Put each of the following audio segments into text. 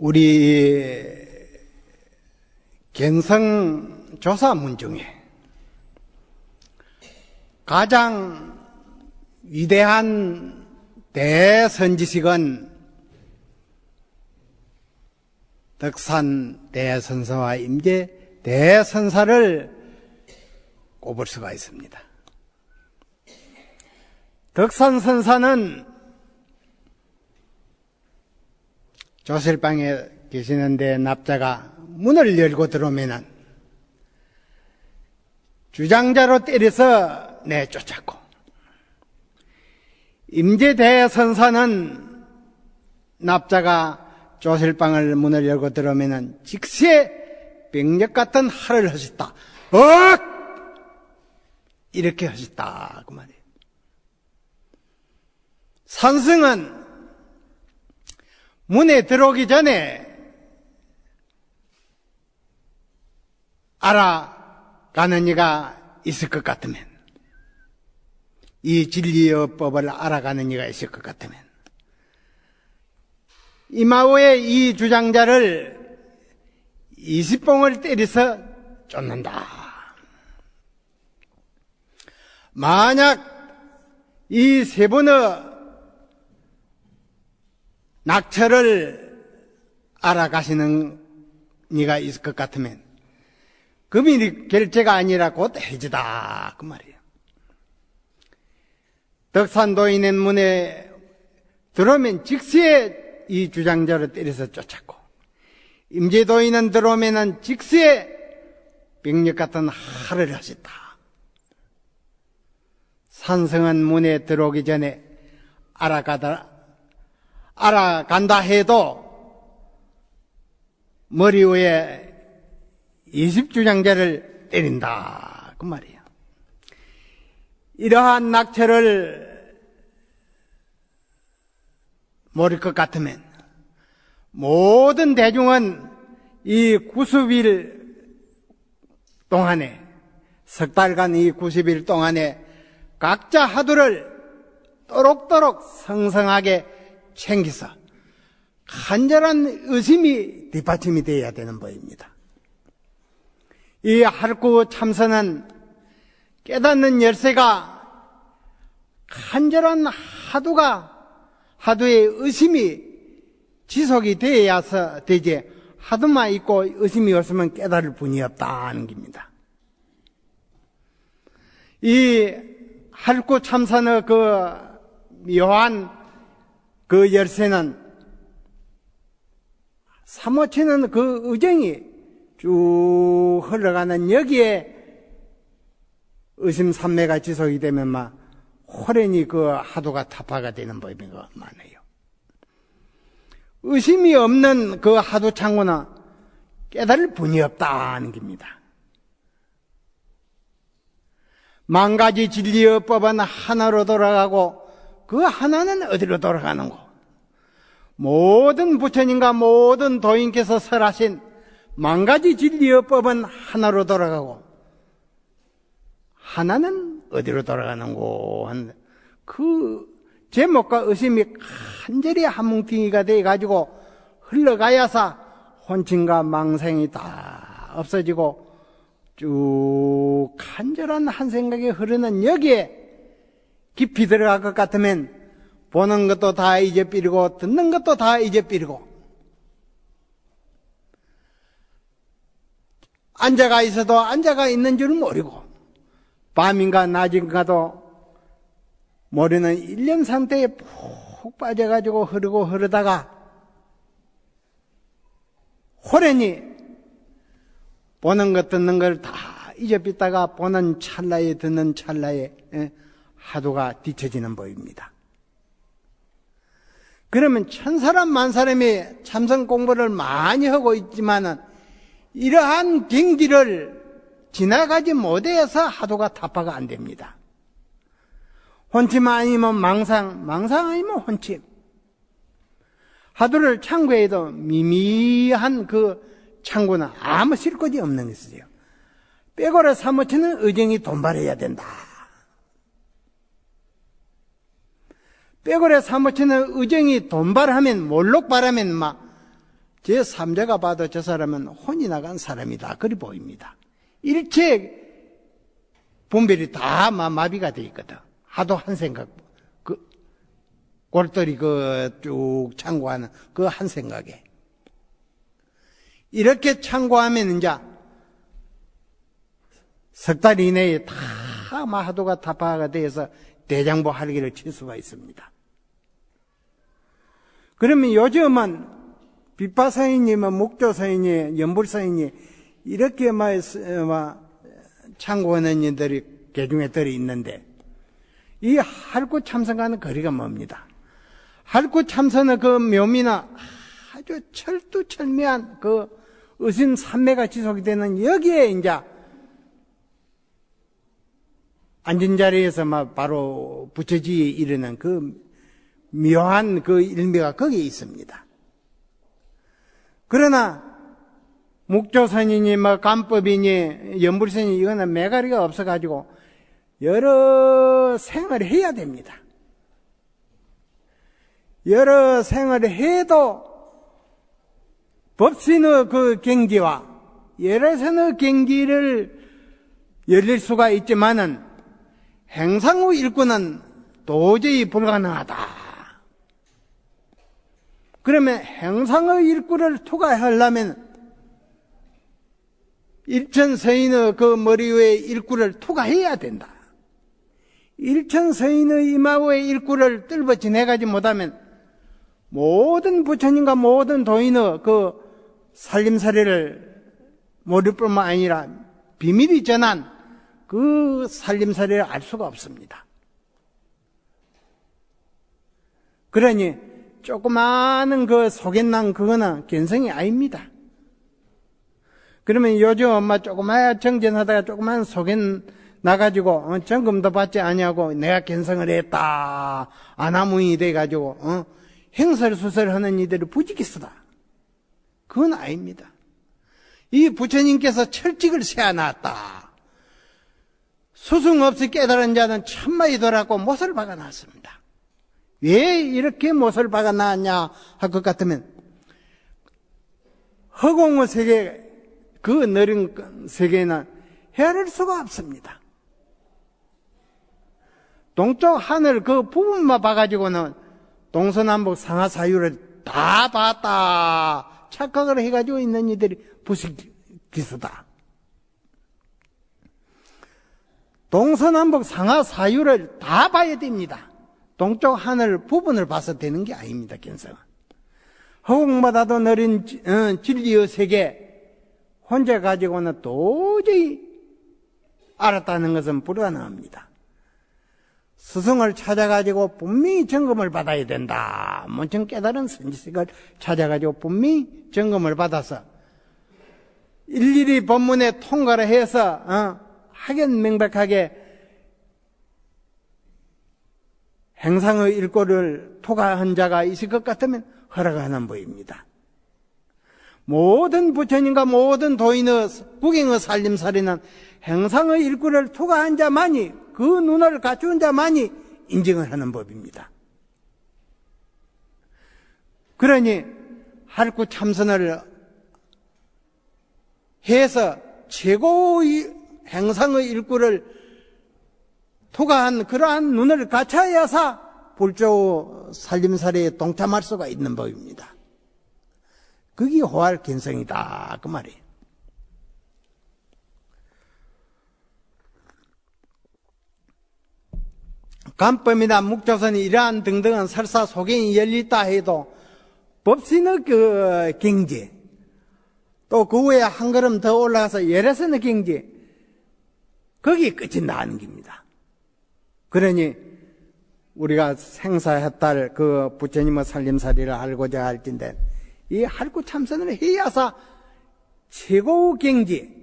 우리 견성 조사문 중에 가장 위대한 대선지식은 덕산 대선사와 임재 대선사를 꼽을 수가 있습니다. 덕산 선사는 조실방에 계시는데 납자가 문을 열고 들어오면은 주장자로 때려서 내쫓았고, 임재대선사는 납자가 조실방을 문을 열고 들어오면은 직시에 병력 같은 할을 하셨다. 이렇게 하셨다 그 말이에요. 산승은 문에 들어오기 전에 알아가는 이가 있을 것 같으면, 이 진리의법을 알아가는 이가 있을 것 같으면 이마오의 이 주장자를 20봉을 때려서 쫓는다. 만약 이 세 분의 낙처를 알아가시는 이가 있을 것 같으면 금이 결제가 아니라 곧 해지다 그 말이에요. 덕산도인의 문에 들어오면 직시에 이 주장자를 때려서 쫓았고, 임재도인은 들어오면은 직시에 병력 같은 할을 하셨다. 산성은 문에 들어오기 전에 알아간다 해도 머리 위에 20주장자를 때린다 그 말이에요. 이러한 낙처를 모를 것 같으면 모든 대중은 이 90일 동안에, 석 달간 이 90일 동안에 각자 하두를 또록또록 성성하게 챙겨서 간절한 의심이 뒷받침이 되어야 되는 법입니다. 이 할구 참선은 깨닫는 열쇠가 간절한 하두의 의심이 지속이 되어야서 되지, 하두만 있고 의심이 없으면 깨달을 분이 없다는 겁니다. 이 할구 참선의 그 묘한 그 열쇠는 사모치는 그 의정이 쭉 흘러가는 여기에 의심삼매가 지속이 되면 막 호련히 그 하도가 타파가 되는 법이 많아요. 의심이 없는 그 하도 창고는 깨달을 분이 없다는 겁니다. 만 가지 진리의 법은 하나로 돌아가고 그 하나는 어디로 돌아가는고? 모든 부처님과 모든 도인께서 설하신 만 가지 진리의 법은 하나로 돌아가고 하나는 어디로 돌아가는고 하는 그 제목과 의심이 간절히 한 뭉텅이가 돼가지고 흘러가야사 혼침과 망상이 다 없어지고 쭉 간절한 한 생각이 흐르는 여기에 깊이 들어갈 것 같으면 보는 것도 다 잊어버리고 듣는 것도 다 잊어버리고 앉아가 있어도 앉아가 있는 줄 모르고 밤인가 낮인가도 모르는 일념 상태에 푹 빠져가지고 흐르다가 호련히 보는 것 듣는 걸 다 잊어버리다가 보는 찰나에 듣는 찰나에 하도가 뒤처지는 법입니다. 그러면 천사람 만사람이 참선 공부를 많이 하고 있지만은 이러한 경지를 지나가지 못해서 하도가 타파가 안 됩니다. 혼침 아니면 망상 아니면 혼침. 하도를 창구에도 미미한 그 창구는 아무 쓸 곳이 없는 것이죠. 빼고를 사무치는 의정이 돈발해야 된다. 빼고래 사무치는 의정이 돈발하면 몰록바라면 막 제3자가 봐도 저 사람은 혼이 나간 사람이다. 그리 보입니다. 일체 분별이 다 마비가 돼 있거든. 하도 한 생각, 골똘히 쭉 참고하는 그 한 생각에. 이렇게 참고하면 이제 석 달 이내에 다 하도가 타파가 돼서 대장부 할기를 칠 수가 있습니다. 그러면 요즘은 빛파 서인이면 목조 서인이, 연불 서인이 이렇게 참고하는 이들이 개중에 들어 있는데 이 할구 참선과는 거리가 멉니다. 할구 참선의 그 묘미나 아주 철두철미한 그 의심 삼매가 지속이 되는 여기에 이제 앉은 자리에서 바로 부처지에 이르는 그 묘한 그 일미가 거기에 있습니다. 그러나 목조선이니 간법이니 연불선이니 이거는 매가리가 없어가지고 여러 생을 해야 됩니다. 여러 생을 해도 법신의 그 경지와 여러 선의 경지를 열릴 수가 있지만은 행상의 일꾼은 도저히 불가능하다. 그러면 행상의 일꾼을 투과하려면 일천서인의 그 머리 위에 일꾼을 투과해야 된다. 일천서인의 이마 위에 일꾼을 뜰어 지내가지 못하면 모든 부처님과 모든 도인의 그 살림살이를 모를 뿐만 아니라 비밀이 전한 그 살림살이를 알 수가 없습니다. 그러니 조그마한 그 소견난 그거는 견성이 아닙니다. 그러면 요즘 엄마 조그마한 정전하다가 조그마한 소견 나가지고 점검도 받지 아니하고 내가 견성을 했다 아나무인이 돼가지고 행설수설하는 이들이 부지기수다. 그건 아닙니다. 이 부처님께서 철직을 세워놨다. 수승 없이 깨달은 자는 천마이 돌았고 못을 박아놨습니다. 왜 이렇게 못을 박아놨냐 할 것 같으면 허공의 세계 그 느린 세계는 헤아릴 수가 없습니다. 동쪽 하늘 그 부분만 봐가지고는 동서남북 상하사유를 다 봤다 착각을 해가지고 있는 이들이 부식기수다. 동서남북 상하사유를 다 봐야 됩니다. 동쪽 하늘 부분을 봐서 되는 게 아닙니다. 견성은 허공마다도 느린 진리의 세계 혼자 가지고는 도저히 알았다는 것은 불가능합니다. 스승을 찾아가지고 분명히 점검을 받아야 된다. 먼저 깨달은 선지식을 찾아가지고 분명히 점검을 받아서 일일이 법문에 통과를 해서 확연명백하게 행상의 일꼴을 토가한 자가 있을 것 같으면 허락하는 법입니다. 모든 부처님과 모든 도인의 구경의 살림살이는 행상의 일꾼을 투과한 자만이 그 눈을 갖춘 자만이 인정을 하는 법입니다. 그러니 할구 참선을 해서 최고의 행상의 일꾼을 투과한 그러한 눈을 갖춰야사 불조 살림살이에 동참할 수가 있는 법입니다. 그게 호할 견성이다 그 말이에요. 간법이나 묵조선이 이러한 등등은 설사 소견이 열리다 해도 법신의 그 경지 또 그 후에 한 걸음 더 올라가서 열애선의 경지 거기에 끝이 나는 겁니다. 그러니 우리가 생사했달 그 부처님의 살림살이를 알고자 할진데 이 할구 참선을 해야사 최고 경지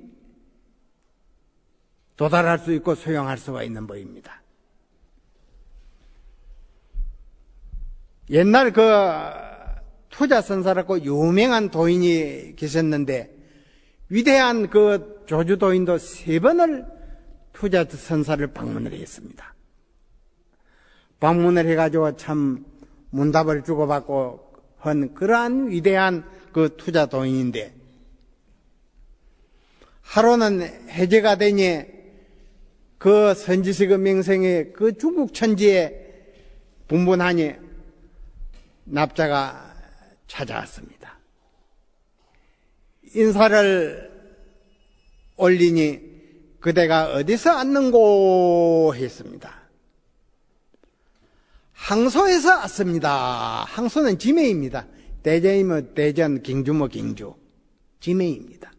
도달할 수 있고 수용할 수가 있는 법입니다. 옛날 그 투자선사라고 유명한 도인이 계셨는데 위대한 그 조주도인도 3번을 투자선사를 방문을 했습니다. 방문을 해가지고 참 문답을 주고받고 한 그러한 위대한 그 투자 도인인데, 하루는 해제가 되니 그 선지식의 명성에 그 중국 천지에 분분하니 납자가 찾아왔습니다. 인사를 올리니 그대가 어디서 왔는고 했습니다. 항소에서 왔습니다. 항소는 지매입니다. 대전이면 대전, 경주면 경주. 지매입니다.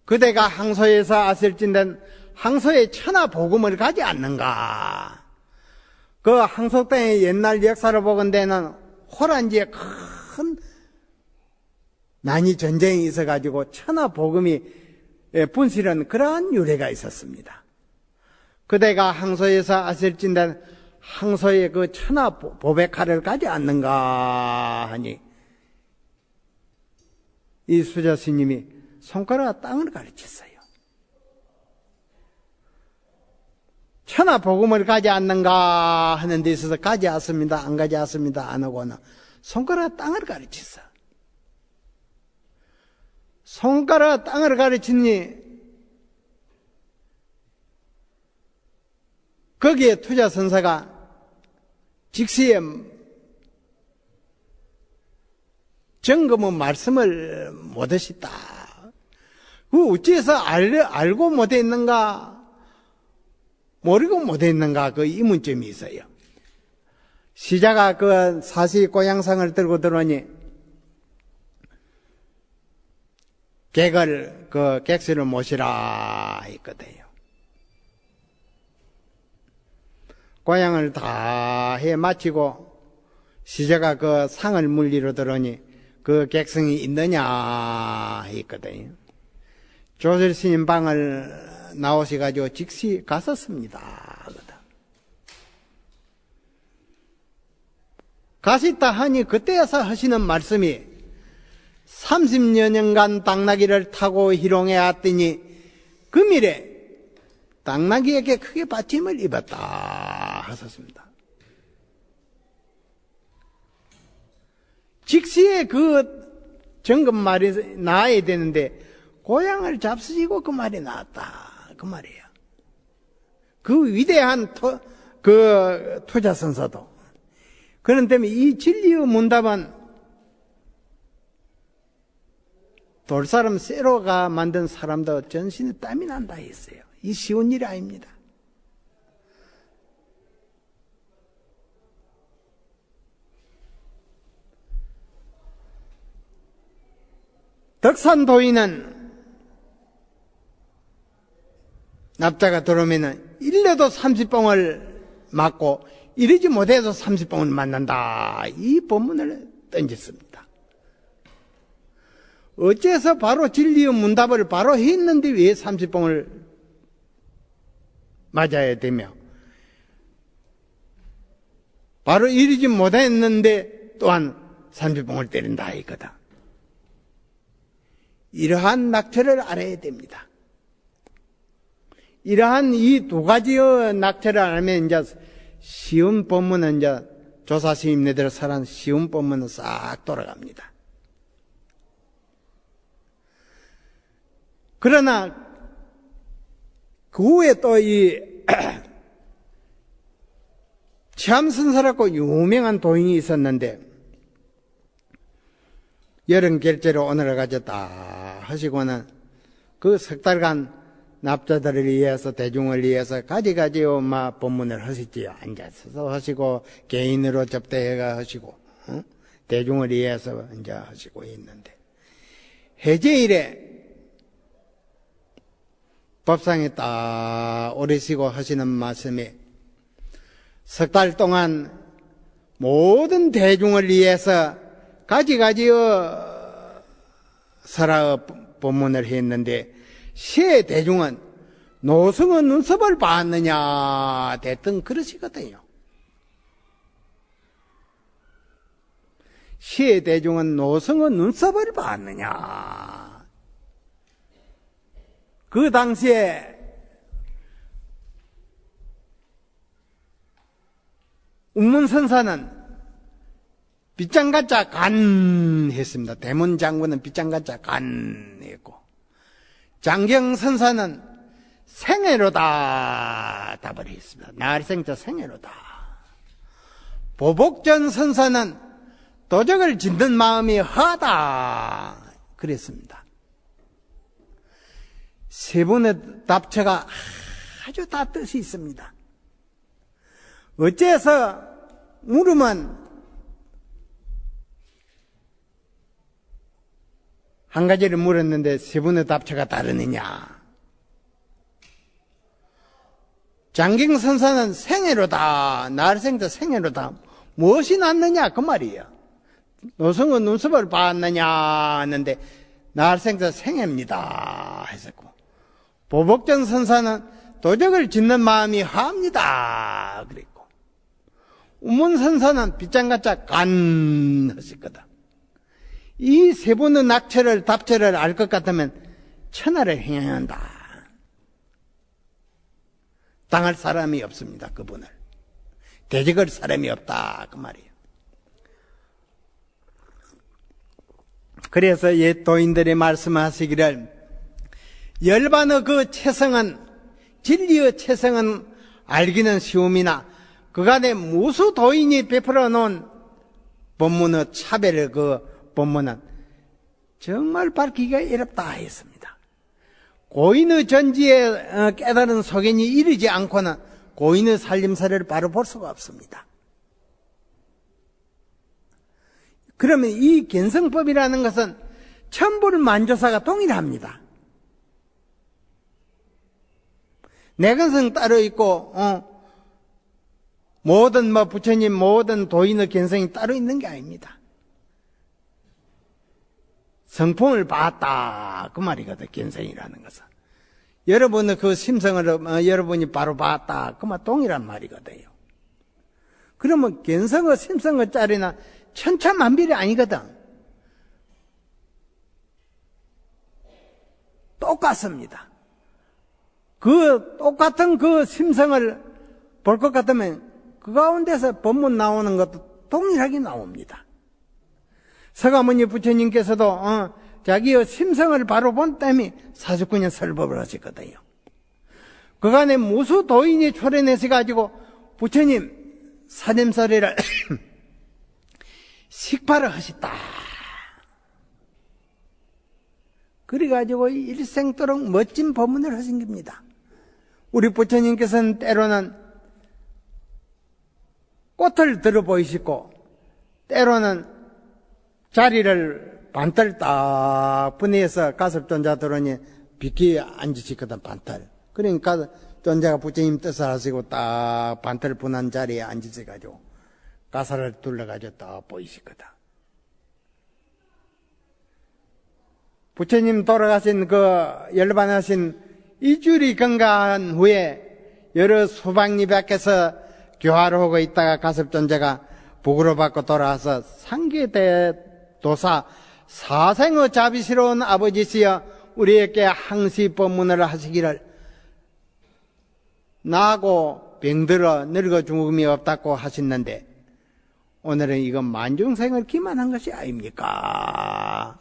그대가 항소에서 왔을진된 항소에 천하복음을 가지 않는가. 그 항소 땅의 옛날 역사를 보건대는 호란지에 큰 난이 전쟁이 있어가지고 천하복음이 분실한 그러한 유래가 있었습니다. 그대가 항소에서 왔을진된 항소에 그 천하보백화를 가지 않는가 하니 이 수자 스님이 손가락 땅을 가르쳤어요. 천하복음을 가지 않는가 하는 데 있어서 가지 않습니다. 안 가지 않습니다. 안 하고는 손가락 땅을 가르쳤어. 손가락 땅을 가르치니 거기에 투자선사가 직시에 점검은 말씀을 못하셨다. 그 어찌해서 알고 못했는가 모르고 못했는가 그 의문점이 있어요. 시자가 그 사시 고향상을 들고 들어오니 객실을 모시라 했거든요. 고향을 다 해 마치고 시자가 그 상을 물리러 들어오니 그 객성이 있느냐 했거든요. 조실스님 방을 나오셔가지고 즉시 갔었습니다. 가시다 하니 그때에서 하시는 말씀이 30여 년간 당나귀를 타고 희롱해 왔더니 그 미래 당나귀에게 크게 받침을 입었다 하셨습니다. 직시에 그 정금 말이 나와야 되는데 고향을 잡수시고 그 말이 나왔다 그 말이에요. 그 위대한 투자선사도 그런 때문에 이 진리의 문답은 돌사람 쇠로가 만든 사람도 전신에 땀이 난다 했어요. 이 쉬운 일이 아닙니다. 덕산도인은 납자가 들어오면 일려도 30봉을 맞고 이러지 못해서 30봉을 맞는다. 이 본문을 던졌습니다. 어째서 바로 진리의 문답을 바로 했는데 왜 30봉을 맞아야 되며 바로 이러지 못했는데 또한 30봉을 때린다 이거다. 이러한 낙처를 알아야 됩니다. 이러한 이 두 가지의 낙처를 알면 이제 쉬운 법문은 이제 조사 스님네들 설한 쉬운 법문은 싹 돌아갑니다. 그러나 그 후에 또 이 참선사라고 유명한 도인이 있었는데 여름 결제로 오늘을 가졌다 하시고는 그 석 달간 납자들을 위해서 대중을 위해서 가지가지요 법문을 하셨지요. 앉아서 하시고 개인으로 접대해가 하시고 대중을 위해서 이제 하시고 있는데 해제일에 법상에 딱 오르시고 하시는 말씀이 석 달 동안 모든 대중을 위해서 가지가지요 설화 법문을 했는데 시의 대중은 노승의 눈썹을 봤느냐 됐든 그러시거든요. 시의 대중은 노승의 눈썹을 봤느냐. 그 당시에 운문선사는 빗장가짜 간 했습니다. 대문 장군은 빗장가짜 간 했고, 장경선사는 생애로다 답을 했습니다. 날생자 생애로다. 보복전 선사는 도적을 짓는 마음이 허하다 그랬습니다. 세 분의 답처가 아주 다 뜻이 있습니다. 어째서 물으면 한 가지를 물었는데 세 분의 답처가 다르느냐. 장경선사는 생애로다, 날생자 생애로다. 무엇이 낫느냐 그 말이에요. 노성은 눈썹을 봤느냐 하는데 날생자 생애입니다 했었고, 보복전 선사는 도적을 짓는 마음이 허합니다 그랬고, 우문 선사는 빗장가짜 간 하셨거든. 이 세 분의 낙처를 답처를 알 것 같으면 천하를 행한다. 당할 사람이 없습니다. 그분을 대적할 사람이 없다 그 말이에요. 그래서 옛 도인들이 말씀하시기를, 열반의 그 체성은, 진리의 체성은 알기는 쉬움이나 그간에 무수 도인이 베풀어 놓은 법문의 차별의 그 법문은 정말 밝히기가 어렵다 했습니다. 고인의 전지에 깨달은 소견이 이르지 않고는 고인의 살림살이를 바로 볼 수가 없습니다. 그러면 이 견성법이라는 것은 천불 만조사가 동일합니다. 내근성 따로 있고, 모든 부처님, 모든 도인의 견성이 따로 있는 게 아닙니다. 성품을 봤다 그 말이거든. 견성이라는 것은 여러분의 그 심성을 여러분이 바로 봤다 그 말 동일한 말이거든요. 그러면 견성의 심성의 짜리나 천차만별이 아니거든. 똑같습니다. 그 똑같은 그 심성을 볼 것 같으면 그 가운데서 법문 나오는 것도 동일하게 나옵니다. 서가모니 부처님께서도 자기의 심성을 바로 본 때문에 49년 설법을 하셨거든요. 그간에 무수 도인이 초래내셔가지고 부처님 살림살이를 식발을 하셨다. 그래가지고 일생도록 멋진 법문을 하신 겁니다. 우리 부처님께서는 때로는 꽃을 들어 보이시고, 때로는 자리를 반탈 딱 분해서 가섭존자 들어오니 비키에 앉으시거든, 반탈. 그러니까 존자가 부처님 뜻을 하시고 딱 반탈 분한 자리에 앉으셔가지고 가사를 둘러가지고 딱 보이시거든. 부처님 돌아가신 그 열반하신 이주리 건강한 후에 여러 수박리 밖에서 교화를 하고 있다가 가섭존자가 복으로 받고 돌아와서 상계대 도사 사생의 자비스러운 아버지시여 우리에게 항시 법문을 하시기를, 나하고 병들어 늙어 죽음이 없다고 하셨는데 오늘은 이건 만중생을 기만한 것이 아닙니까?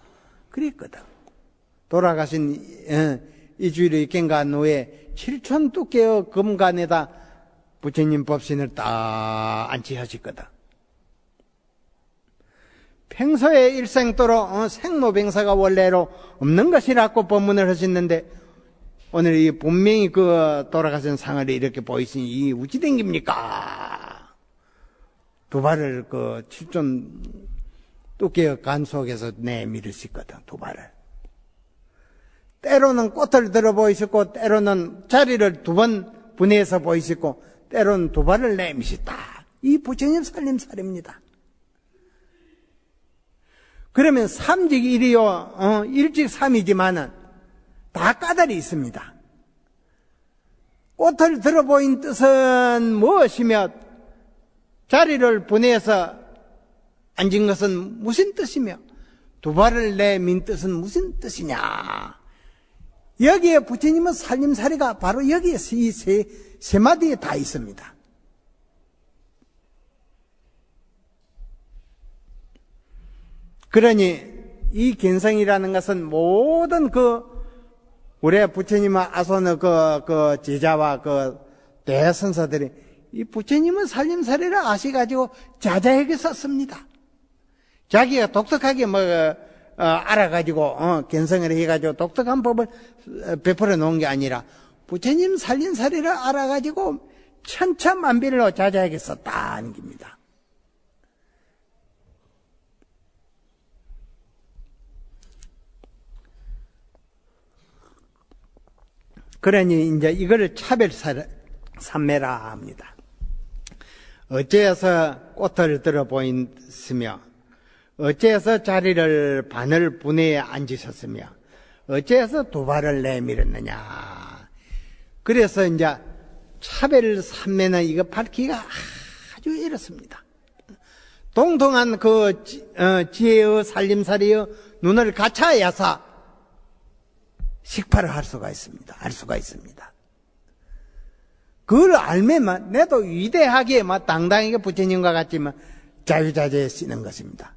그랬거든. 돌아가신 이주일의 경간 후에 7천 두께의 금관에다 부처님 법신을 딱 안치하셨거든. 평소에 일생도로 생모병사가 원래로 없는 것이라고 법문을 하셨는데 오늘 이 분명히 그 돌아가신 상을 이렇게 보이시니 이 우찌 댕깁니까? 두 발을 그 7천 두께의 간 속에서 내밀으시거든. 두 발을. 때로는 꽃을 들어 보이셨고, 때로는 자리를 두 번 분해해서 보이셨고, 때로는 두 발을 내미셨다. 이 부처님 살림살이입니다. 그러면 삼직일이요, 일직삼이지만은 다 까닭이 있습니다. 꽃을 들어 보인 뜻은 무엇이며, 자리를 분해해서 앉은 것은 무슨 뜻이며, 두 발을 내민 뜻은 무슨 뜻이냐. 여기에 부처님의 살림살이가 바로 여기에 이 세 마디에 다 있습니다. 그러니 이 견성이라는 것은 모든 우리 부처님 아손의 그 제자와 그 대선사들이 이 부처님은 살림살이를 아셔가지고 자자하게 썼습니다. 자기가 독특하게 알아가지고 견성을 해가지고 독특한 법을 베풀어 놓은 게 아니라 부처님 살림살이를 알아가지고 천차만별로 자자하게 썼다는 겁니다. 그러니 이제 이거를 차별삼매라 합니다. 어째서 꽃을 들어 보이시며, 어째서 자리를 바늘 분해에 앉으셨으며, 어째서 두 발을 내밀었느냐. 그래서 이제 차별삼매는 이거 밝히기가 아주 이렇습니다. 동통한 지혜의 살림살이의 눈을 갖춰야사 식파를 할 수가 있습니다. 알 수가 있습니다. 그걸 알면 내도 위대하게 당당하게 부처님과 같이 자유자재에 쓰는 것입니다.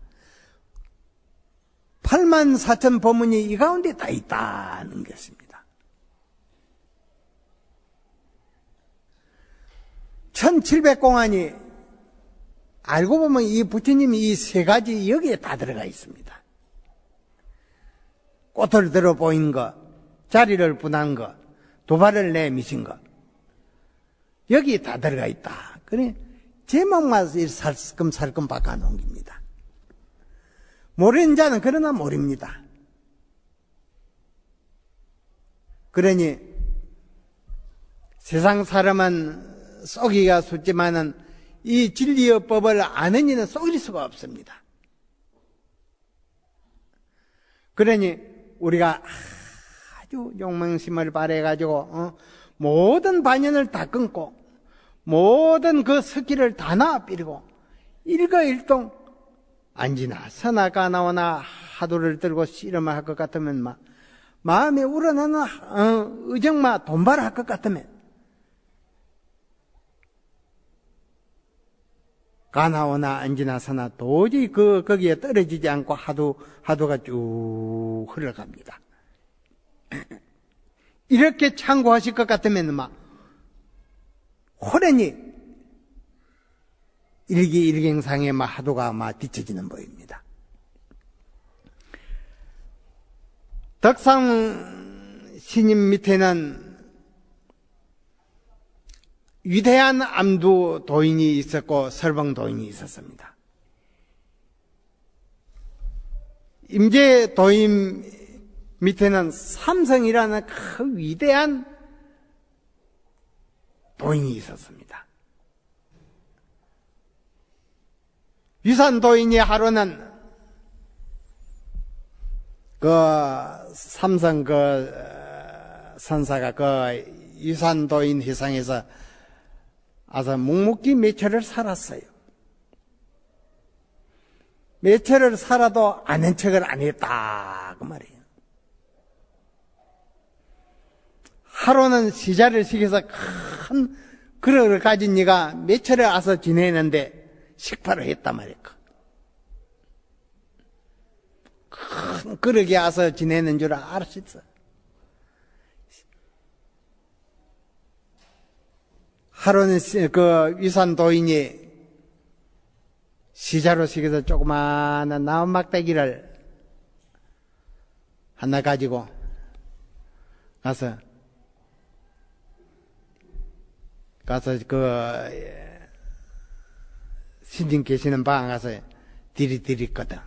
84,000 법문이 이 가운데 다 있다는 것입니다. 1700공안이 알고 보면 이 부처님이 이 세 가지 여기에 다 들어가 있습니다. 꽃을 들어 보인 것, 자리를 분한 것, 두 발을 내미신 것, 여기 다 들어가 있다. 그래 제목만 살금살금 바꿔놓은 겁니다. 모르는 자는 그러나 모릅니다. 그러니 세상 사람은 쏘기가 쉽지만은 이 진리의 법을 아는 이는 쏘일 수가 없습니다. 그러니 우리가 아주 용맹심을 발해가지고 모든 반연을 다 끊고 모든 그 스키를 다 놔버리고 일거일동 앉으나 서나 가나오나 하도를 들고 씨름을 할 것 같으면 마음에 우러나는 의정마 돈발을 할 것 같으면 가나오나 앉으나 서나 도저히 거기에 떨어지지 않고 하도가 쭉 흘러갑니다. 이렇게 참고하실 것 같으면 호련히 일기일경상에 하도가 뒤처지는 법입니다. 덕상 스님 밑에는 위대한 암두 도인이 있었고 설봉 도인이 있었습니다. 임재 도인 밑에는 삼성이라는 그 위대한 도인이 있었습니다. 유산 도인이 하루는 삼성 선사가 유산 도인 회상에서 아서 묵묵히 며칠을 살았어요. 며칠을 살아도 아는 척을 안 했다 그 말이에요. 하루는 시자를 시켜서 큰 그릇을 가진 네가 며칠을 와서 지내는데 식파를 했단 말이에요. 큰 그릇에 와서 지내는 줄 알았어. 하루는 위산 도인이 시자로 시켜서 조그마한 나무 막대기를 하나 가지고 가서 신진 계시는 방 가서 디리디리거든.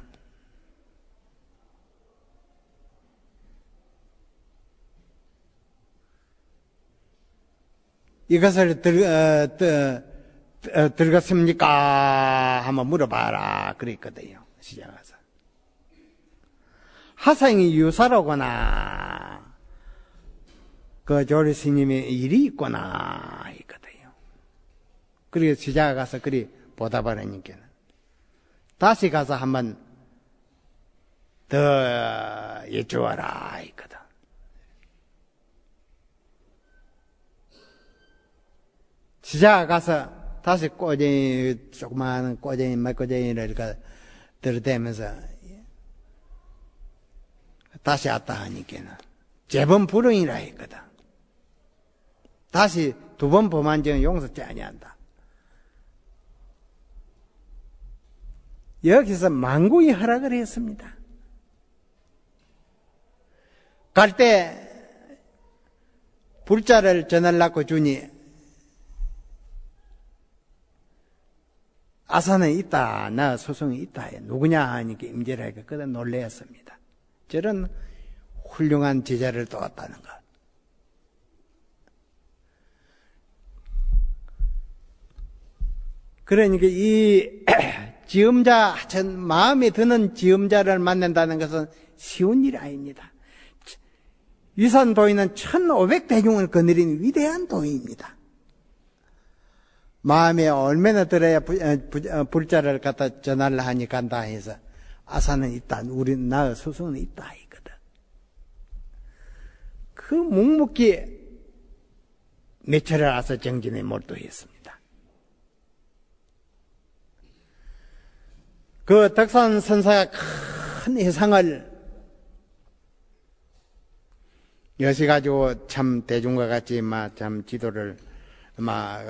이것을 들었습니까? 한번 물어봐라. 그랬거든요. 시장 가서. 하상이 유사로구나. 조리 스님의 일이 있구나. 했거든요. 그래서 시장 가서 그리 보답을 하니까는. 다시 가서 한번 더 여쭈어라. 했거든. 시작 가서 다시 꼬쟁이, 조그마한 꼬쟁이, 말꼬쟁이를 이렇게 들이대면서 다시 왔다 하니까는 재범 불응이라 했거든. 다시 2번 범한 죄는 용서치 아니한다. 여기서 만군이 허락을 했습니다. 갈 때 불자를 전하려고 주니 아사는 있다, 나 소송이 있다. 누구냐 하니까 임재라니까 그다 놀랐습니다. 저런 훌륭한 제자를 도왔다는 것. 그러니까 이 지음자, 마음에 드는 지음자를 만난다는 것은 쉬운 일이 아닙니다. 위산 도인은 1500대중을 거느린 위대한 도인입니다. 마음에 얼마나 들어야 불자를 갖다 전하려 하니 간다 해서 아사는 있다, 우리 나의 수수는 있다 이거든. 그 묵묵히 매철을 와서 정진에 몰두했습니다. 그 덕산 선사가 큰 해상을 여시가지고 참 대중과 같이 참 지도를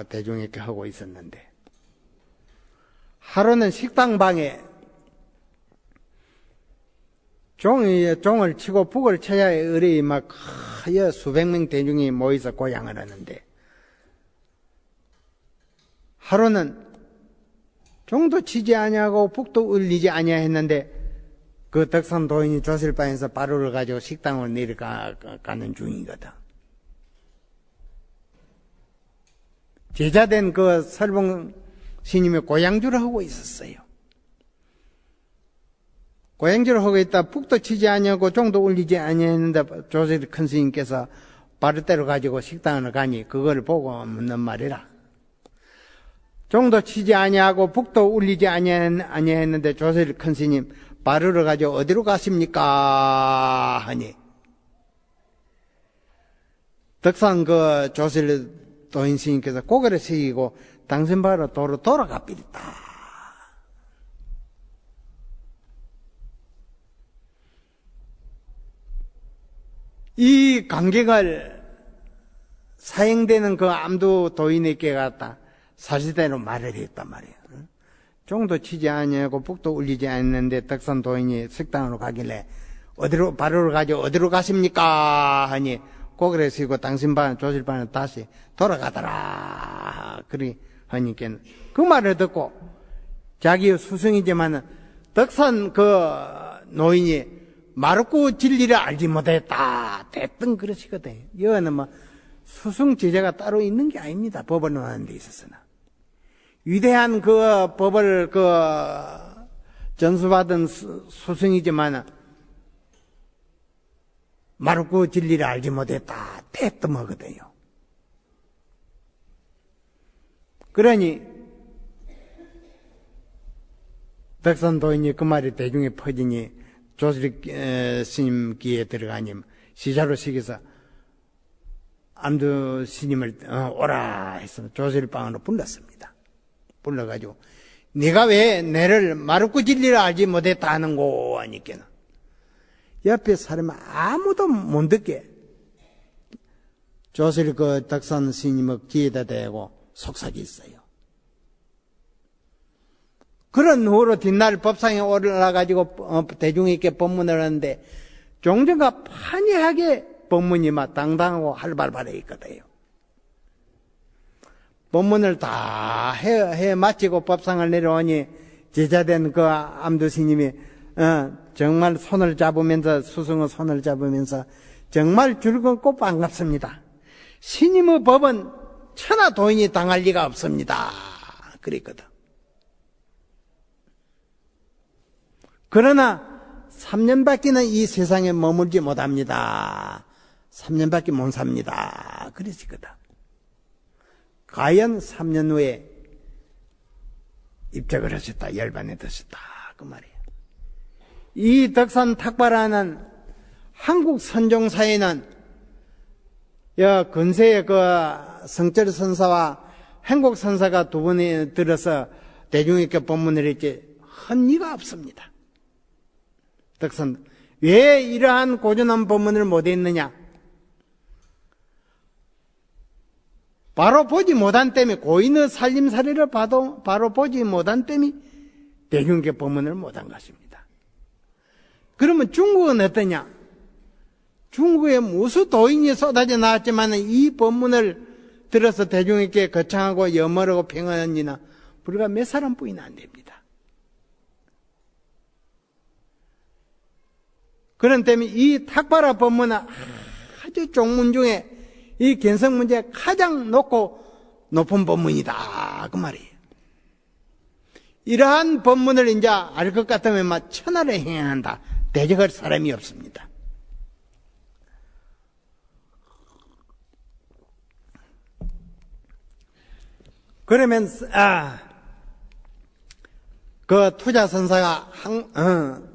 대중에게 하고 있었는데, 하루는 식당방에 종을 치고 북을 쳐야 의뢰이 수백 명 대중이 모여서 고향을 하는데, 하루는 종도 치지 아니하고 북도 울리지 아니하였는데 그 덕산 도인이 조실방에서 바루를 가지고 식당으로 내려가는 중이거든. 제자된 그 설봉 스님이 고향주를 하고 있었어요. 고향주를 하고 있다 북도 치지 아니하고 종도 울리지 아니했는데 조실 큰 스님께서 바루대로 가지고 식당을 가니 그걸 보고 묻는 말이라. 종도 치지 아니하고 북도 울리지 아니했는데 조실 큰 스님 바루를 가지고 어디로 가십니까? 하니 덕산 그 조실 도인 스님께서 고개를 숙이고 당신 바로 도로 돌아가삐리다. 이 간격을 사행되는 그 암두 도인에게 갔다 사실대로 말을 했단 말이에요. 종도 치지 아니하고 북도 울리지 않는데 덕산 도인이 식당으로 가길래 어디로 바로를 가지고 어디로 가십니까? 하니 고개를 숙이고 당신 반 조실반은 다시 돌아가더라. 그리 하니까 그 말을 듣고 자기 수승이지만 덕산 그 노인이 마르고 진리를 알지 못했다. 대뜸 그러시거든요. 이거는 수승 제자가 따로 있는 게 아닙니다. 법을 논하는 데 있어서는. 위대한 그 법을 전수받은 수승이지만 마르고 진리를 알지 못했다. 대뜸하거든요. 그러니 덕산 도인이 그 말이 대중에 퍼지니 조실 스님 귀에 들어가니 시자로 시켜서 암두 스님을 오라 해서 조실방으로 불렀습니다. 불러가지고 네가 왜 내를 마르고 진리를 알지 못했다 하는고 하니까는 옆에 사람은 아무도 못 듣게 조실 그 덕산 스님의 귀에다 대고 속삭였어요. 그런 후로 뒷날 법상에 올라가지고 대중에게 법문을 하는데 종전과 판이하게 법문이 당당하고 활발발해 있거든요. 법문을 다 해 마치고 법상을 내려오니 제자된 그 암두 스님이 정말 손을 잡으면서 수승의 손을 잡으면서 정말 즐겁고 반갑습니다. 스님의 법은 천하 도인이 당할 리가 없습니다. 그랬거든. 그러나 3년밖에는 이 세상에 머물지 못합니다. 3년밖에 못 삽니다. 그랬거든. 과연 3년 후에 입적을 하셨다. 열반에 드셨다. 그 말이에요. 이 덕산 탁발하는 한국 선종사에는 근세의 그 성철 선사와 행복 선사가 두 분이 들어서 대중에게 법문을 했지 헌의가 없습니다. 덕산 왜 이러한 고전한 법문을 못했느냐? 바로 보지 못한 때문에, 고인의 살림살이를 봐도 바로 보지 못한 때문에 대중께 법문을 못한 것입니다. 그러면 중국은 어떠냐? 중국에 무수 도인이 쏟아져 나왔지만 이 법문을 들어서 대중에게 거창하고 염원하고 평안한 이나 불과 몇 사람뿐이나 안 됩니다. 그런 때문에 이 탁발화 법문은 아주 종문 중에 이 견성 문제에 가장 높은 법문이다 그 말이에요. 이러한 법문을 이제 알 것 같으면 막 천하를 행한다. 대적할 사람이 없습니다. 그러면 그 투자선사가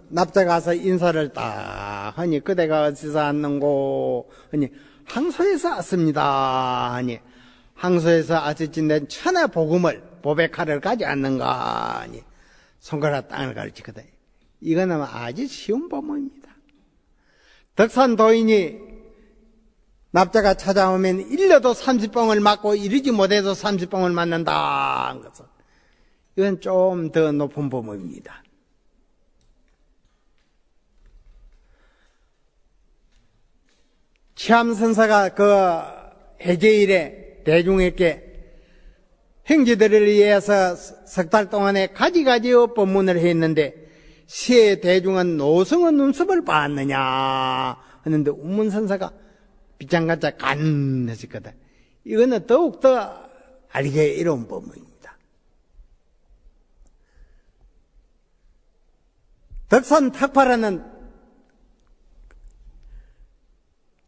납작 가서 인사를 딱 하니 그대가 어디서 왔는고 하니 항소에서 왔습니다 하니 항소에서 아직진된 천하 복음을 보백하를 가지 않는가 하니 손가락 땅을 가르치거든. 이거는 아주 쉬운 법문입니다. 덕산 도인이 납자가 찾아오면 일러도 30봉을 맞고 이르지 못해도 30봉을 맞는다. 이건 좀 더 높은 법문입니다. 치암선사가 그 해제일에 대중에게 행제들을 위해서 석 달 동안에 가지가지의 법문을 했는데 시의 대중은 노성의 눈썹을 봤느냐 하는데 운문선사가 빗장같이 간 했었거든. 이거는 더욱더 알게 이로운 법문입니다. 덕산 탁파라는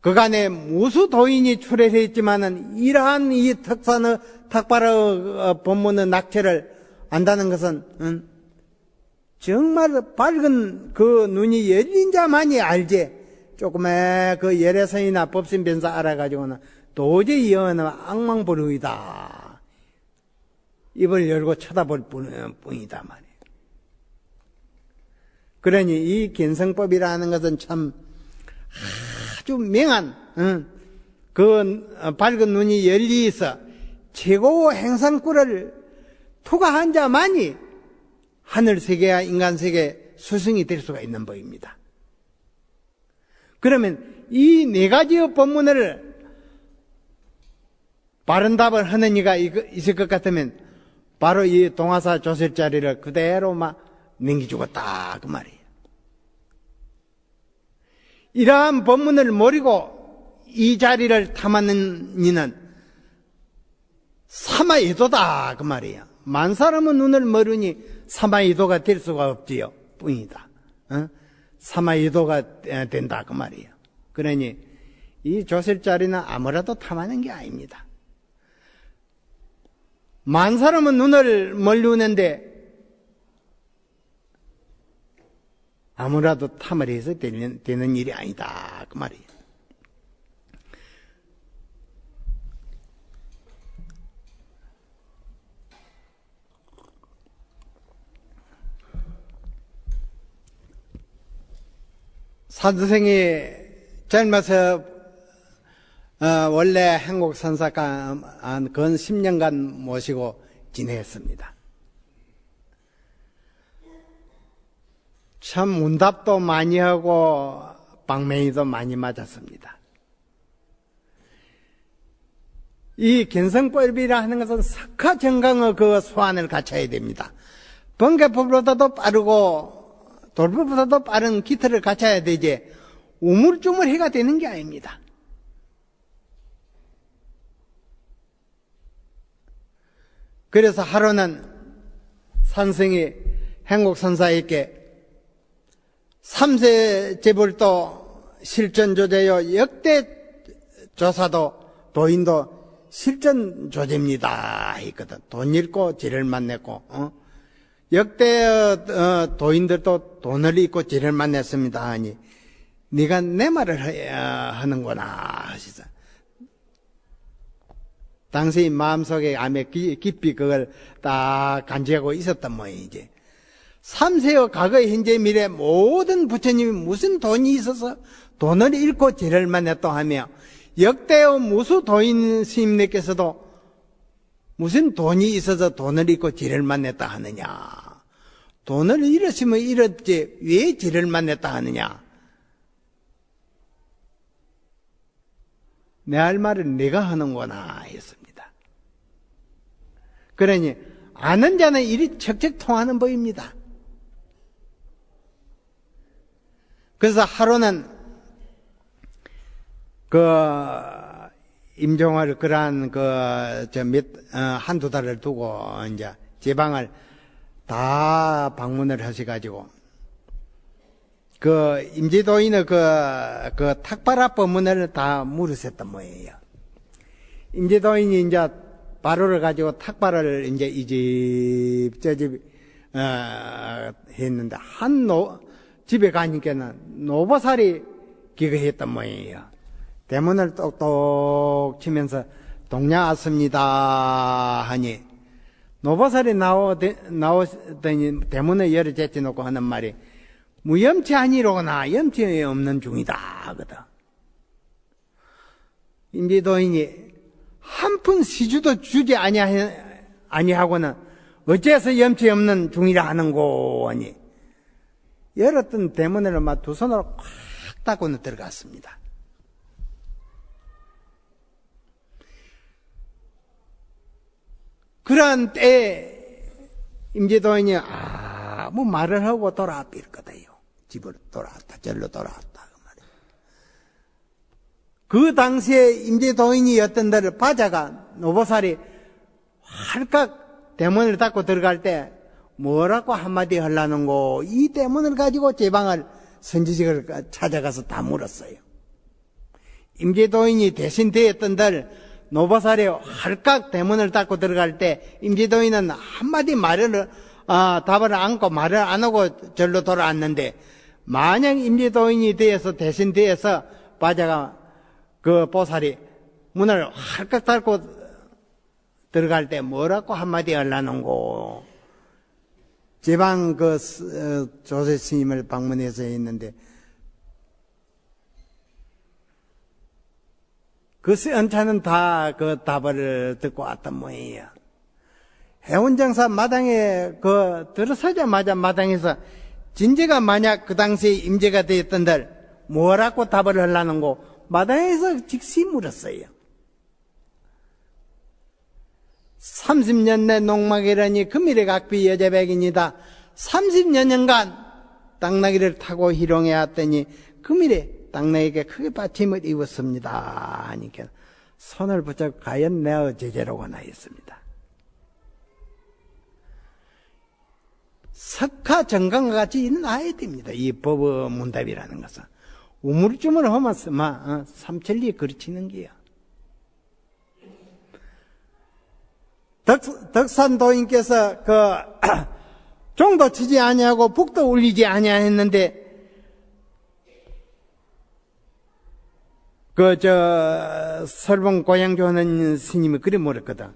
그간에 무수 도인이 출애했지만은 이러한 이 덕산의 탁파라 법문의 낙체를 안다는 것은 정말 밝은 그 눈이 열린 자만이 알지. 조금의 그 열애선이나 법신변사 알아가지고는 도저히 이거는 악망불의이다. 입을 열고 쳐다볼 뿐이다 말이에요. 그러니 이 견성법이라는 것은 참 아주 명한 그 밝은 눈이 열리서 최고 행상구를 투과한 자만이 하늘세계와 인간세계 수승이 될 수가 있는 법입니다. 그러면 이 네 가지의 법문을 바른 답을 하는 이가 있을 것 같으면 바로 이 동화사 조설자리를 그대로 막 넘겨주었다 그 말이에요. 이러한 법문을 모르고 이 자리를 탐하는 이는 사마이도다 그 말이에요. 만 사람은 눈을 모르니 사마이도가 될 수가 없지요 뿐이다. 사마이도가 된다 그 말이에요. 그러니 이 조설자리는 아무라도 탐하는 게 아닙니다. 만 사람은 눈을 멀리우는데 아무라도 탐을 해서 되는 일이 아니다 그 말이에요. 산선생이 젊어서 원래 한국 선사가 건 10년간 모시고 지냈습니다. 참 문답도 많이 하고 방맹이도 많이 맞았습니다. 이 견성법이라 하는 것은 석화정강의 그 소환을 갖춰야 됩니다. 번개법보다도 빠르고 돌법보다도 빠른 기틀을 갖춰야 되지 우물쭈물해가 되는 게 아닙니다. 그래서 하루는 산성이 행곡선사에게 3세 재벌도 실전조제요 역대 조사도 도인도 실전조제입니다 했거든. 돈 잃고 지를 만냈고 역대 도인들도 돈을 잃고 지를 만냈습니다 하니 네가 내 말을 하는구나 하시죠. 당시 마음속에 암에 깊이 그걸 딱 간직하고 있었던 모양이지. 삼세의 과거, 현재, 미래 모든 부처님이 무슨 돈이 있어서 돈을 잃고 죄를 만났다 하며, 역대의 무수 도인 스님네께서도 무슨 돈이 있어서 돈을 잃고 죄를 만났다 하느냐. 돈을 잃었으면 잃었지 왜 죄를 만났다 하느냐. 내 할 말을 내가 하는구나 했습니다. 그러니 아는 자는 이리 척척 통하는 법입니다. 그래서 하루는 임종을 그러한 한두 달을 두고 이제 제 방을 다 방문을 하셔가지고 임제도인의 탁발아 법문을 다 물으셨단 모양이에요. 임제도인이 이제 바로를 가지고 탁발을 이제 이 집 저 집 했는데 집에 가니까는 노보살이 기거했단 모양이에요. 대문을 똑똑 치면서 동냐 왔습니다 하니 노보살이 나오더니 대문을 열어 제치 놓고 하는 말이 무염치 아니로구나. 염치 없는 중이다 하거든. 임제도인이 한 푼 시주도 주지 아니하고는 어째서 염치 없는 중이라 하는고 하니 열었던 대문을 막 두 손으로 꽉 닫고는 들어갔습니다. 그러한 때에 임제도인이 아무 말을 하고 돌아왔을 거다요. 집으로 돌아왔다. 절로 돌아왔다. 그 당시에 임제도인이 어떤 데를 바자가 노보살이 활깍 대문을 닫고 들어갈 때 뭐라고 한마디 하려는고 이 대문을 가지고 제 방을 선지식을 찾아가서 다 물었어요. 임제도인이 대신 되었던 들 노보살이 활깍 대문을 닫고 들어갈 때 임제도인은 한마디 답을 안고 말을 안 하고 절로 돌아왔는데 만약 임제도인이 되어서 대신 되어서 바자가 보살이 문을 활깍 닫고 들어갈 때 뭐라고 한마디 하려는고 제방 조세 스님을 방문해서 했는데 그 연차는 다 그 답을 듣고 왔단 모양이에요. 해운장사 마당에 들어서자마자 마당에서 진제가 만약 그 당시에 임제가 되었던들 뭐라고 답을 하려는고 마당에서 즉시 물었어요. 30년 내 농막이라니 금일의 각비 여자백입니다. 30여 년간 당나귀를 타고 희롱해 왔더니 금일에 당나귀에게 크게 받침을 입었습니다. 하니까 손을 붙잡고 과연 내어 제재로구나 했습니다. 석화 정강과 같이 일어나야 됩니다. 이 법의 문답이라는 것은. 우물쭈물 하면서 삼천리 그르치는 게야. 덕산도인께서 종도 치지 아니하고 북도 울리지 아니하였는데 설봉 고향조 하는 스님이 그래 물었거든.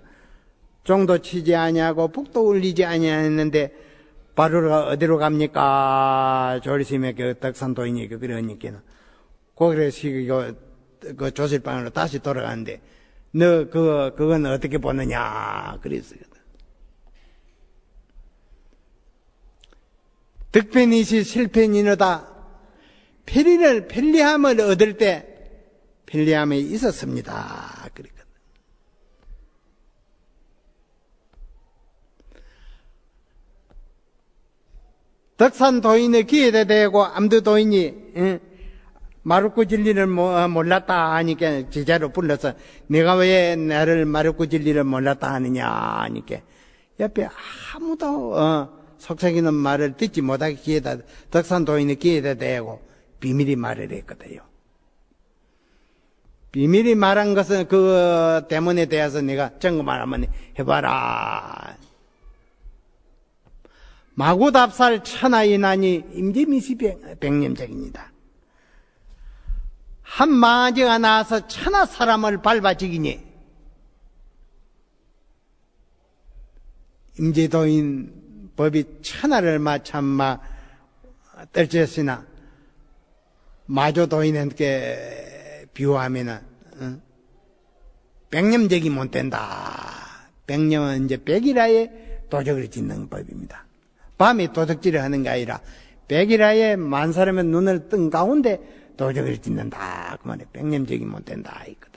종도 치지 아니하고 북도 울리지 아니하였는데 바로가 어디로 갑니까? 조리스님의 덕산도인이 그러니까 고그래서 조실방으로 다시 돌아가는데 너 그건 어떻게 보느냐 그랬어요. 득편이시 실편이노다. 편리함을 얻을 때 편리함이 있었습니다. 그랬거든. 덕산 도인의 기회에 대고 암두 도인이 마루코 진리를 몰랐다 하니까 제자로 불러서 내가 왜 나를 마루코 진리를 몰랐다 하느냐 하니까 옆에 아무도 속삭이는 말을 듣지 못하게 기회다 덕산 도인의 기회에 대고 비밀이 말을 했거든요. 비밀이 말한 것은 그 대문에 대해서 내가 점검을 한번 해봐라. 마구답살 천하인하니 임재미시 백념적입니다. 한 마지가 나와서 천하 사람을 밟아 죽이니 임재도인 법이 천하를 마참마 떨쳤으나 마조 도인에게 비유하면은 백념적이 못 된다. 백념은 이제 백일하에 도적을 짓는 법입니다. 밤에 도적질을 하는 게 아니라 백일하에 만 사람의 눈을 뜬 가운데 도적을 짓는다. 그 말에 백념적이 못 된다. 있거든.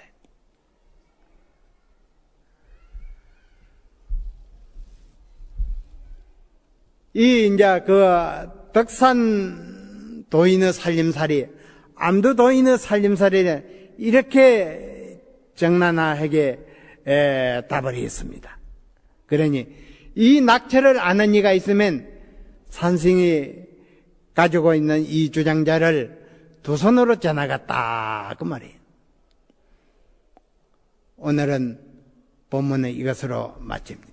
이제 덕산 도인의 살림살이, 암두 도인의 살림살이는 이렇게 정난하게 답을 했습니다. 그러니 이 낙처를 아는 이가 있으면 산승이 가지고 있는 이 주장자를 두 손으로 전하겠다 그 말이에요. 오늘은 본문은 이것으로 마칩니다.